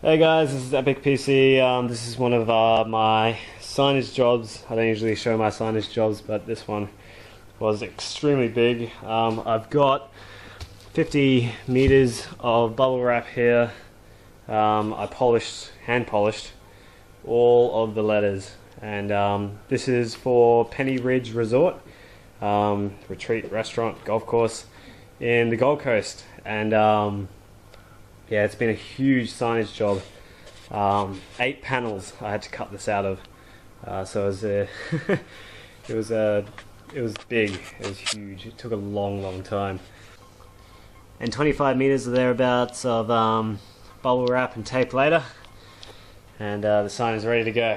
Hey guys, this is Epic PC. This is one of my signage jobs. I don't usually show my signage jobs, but this one was extremely big. I've got 50 meters of bubble wrap here. I hand polished all of the letters, and this is for Penny Ridge Resort, retreat restaurant, golf course in the Gold Coast, and yeah, it's been a huge signage job. 8 panels I had to cut this out of, so it was it was big, it was huge. It took a long time. And 25 meters or thereabouts of bubble wrap and tape later, and the sign is ready to go.